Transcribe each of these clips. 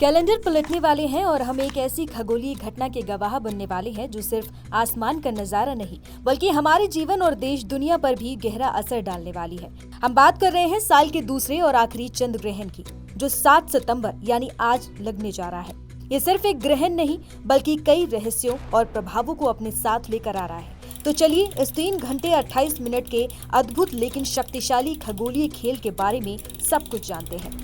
Calendar पलटने वाले हैं और हम एक ऐसी खगोलीय घटना के गवाह बनने वाले हैं जो सिर्फ आसमान का नजारा नहीं बल्कि हमारे जीवन और देश दुनिया पर भी गहरा असर डालने वाली है। हम बात कर रहे हैं साल के दूसरे और आखिरी चंद्र ग्रहण की, जो 7 सितंबर यानी आज लगने जा रहा है। ये सिर्फ एक ग्रहण नहीं बल्कि कई रहस्यों और प्रभावों को अपने साथ लेकर आ रहा है। तो चलिए इस 3 घंटे 28 मिनट के अद्भुत लेकिन शक्तिशाली खगोलीय खेल के बारे में सब कुछ जानते हैं।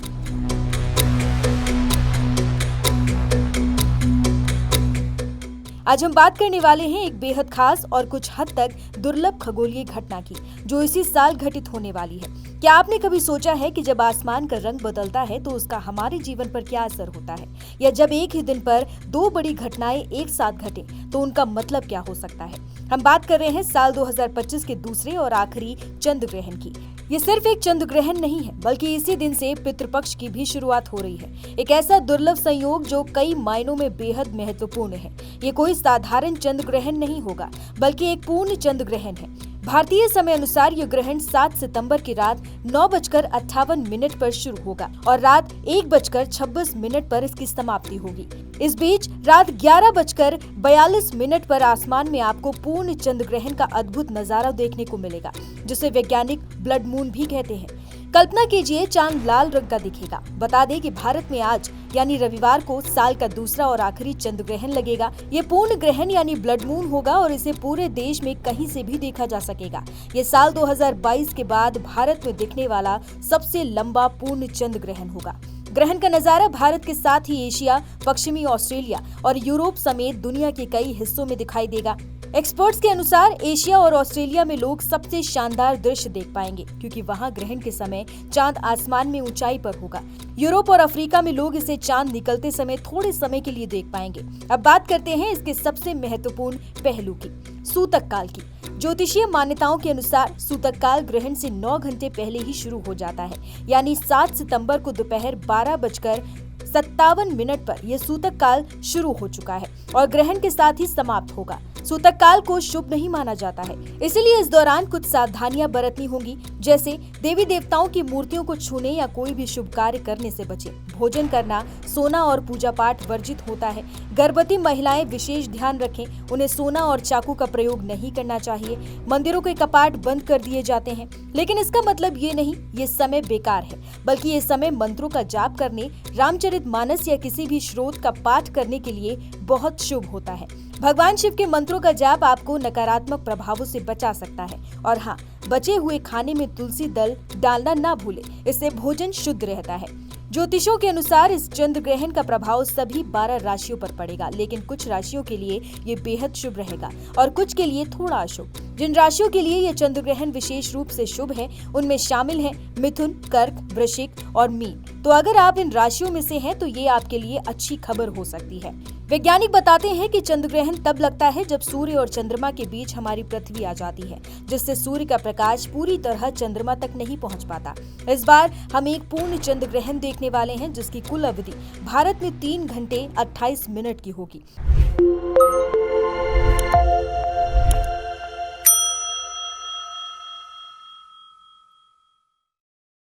आज हम बात करने वाले हैं एक बेहद खास और कुछ हद तक दुर्लभ खगोलीय घटना की, जो इसी साल घटित होने वाली है। क्या आपने कभी सोचा है कि जब आसमान का रंग बदलता है तो उसका हमारे जीवन पर क्या असर होता है, या जब एक ही दिन पर 2 बड़ी घटनाएं एक साथ घटे तो उनका मतलब क्या हो सकता है। हम बात कर रहे हैं साल 2025 के दूसरे और आखिरी चंद्र ग्रहण की। ये सिर्फ एक चंद्र ग्रहण नहीं है बल्कि इसी दिन से पितृपक्ष की भी शुरुआत हो रही है। एक ऐसा दुर्लभ संयोग जो कई मायनों में बेहद महत्वपूर्ण है। ये कोई साधारण चंद्र ग्रहण नहीं होगा बल्कि एक पूर्ण चंद्र ग्रहण है। भारतीय समय अनुसार ये ग्रहण 7 सितंबर की रात 9:58 पर शुरू होगा और रात 1:26 पर इसकी समाप्ति होगी। इस बीच रात 11:42 पर आसमान में आपको पूर्ण चंद्र ग्रहण का अद्भुत नजारा देखने को मिलेगा, जिसे वैज्ञानिक ब्लड मून भी कहते हैं। कल्पना कीजिए, चांद लाल रंग का दिखेगा। बता दें कि भारत में आज यानी रविवार को साल का दूसरा और आखिरी चंद्र ग्रहण लगेगा। ये पूर्ण ग्रहण यानी ब्लड मून होगा और इसे पूरे देश में कहीं से भी देखा जा सकेगा। ये साल 2022 के बाद भारत में दिखने वाला सबसे लंबा पूर्ण चंद्र ग्रहण होगा। ग्रहण का नजारा भारत के साथ ही एशिया, पश्चिमी ऑस्ट्रेलिया और यूरोप समेत दुनिया के कई हिस्सों में दिखाई देगा। एक्सपर्ट्स के अनुसार एशिया और ऑस्ट्रेलिया में लोग सबसे शानदार दृश्य देख पाएंगे, क्योंकि वहां ग्रहण के समय चांद आसमान में ऊंचाई पर होगा। यूरोप और अफ्रीका में लोग इसे चांद निकलते समय थोड़े समय के लिए देख पाएंगे। अब बात करते हैं इसके सबसे महत्वपूर्ण पहलू की, सूतक काल की। ज्योतिषीय मान्यताओं के अनुसार सूतक काल ग्रहण से 9 घंटे पहले ही शुरू हो जाता है, यानी 7 सितंबर को दोपहर 12:57 पर यह सूतक काल शुरू हो चुका है और ग्रहण के साथ ही समाप्त होगा। सूतक काल को शुभ नहीं माना जाता है, इसलिए इस दौरान कुछ सावधानियां बरतनी होंगी, जैसे देवी देवताओं की मूर्तियों को छूने या कोई भी शुभ कार्य करने से बचें। भोजन करना, सोना और पूजा पाठ वर्जित होता है। गर्भवती महिलाएं विशेष ध्यान रखें, उन्हें सोना और चाकू का प्रयोग नहीं करना चाहिए। मंदिरों के कपाट बंद कर दिए जाते हैं, लेकिन इसका मतलब ये नहीं ये समय बेकार है, बल्कि ये समय मंत्रों का जाप करने, रामचरितमानस या किसी भी स्रोत का पाठ करने के लिए बहुत शुभ होता है। भगवान शिव के मंत्रों का जाप आपको नकारात्मक प्रभावों से बचा सकता है। और हाँ, बचे हुए खाने में तुलसी दल डालना ना भूलें, इससे भोजन शुद्ध रहता है। ज्योतिषों के अनुसार इस चंद्र ग्रहण का प्रभाव सभी 12 राशियों पर पड़ेगा, लेकिन कुछ राशियों के लिए ये बेहद शुभ रहेगा और कुछ के लिए थोड़ा अशुभ। जिन राशियों के लिए ये चंद्र ग्रहण विशेष रूप से शुभ है, उनमें शामिल हैं मिथुन, कर्क, वृश्चिक और मीन। तो अगर आप इन राशियों में से हैं तो ये आपके लिए अच्छी खबर हो सकती है। वैज्ञानिक बताते हैं कि चंद्र ग्रहण तब लगता है जब सूर्य और चंद्रमा के बीच हमारी पृथ्वी आ जाती है, जिससे सूर्य का प्रकाश पूरी तरह चंद्रमा तक नहीं पहुंच पाता। इस बार हम एक पूर्ण चंद्र ग्रहण देखने वाले हैं, जिसकी कुल अवधि भारत में 3 घंटे 28 मिनट की होगी।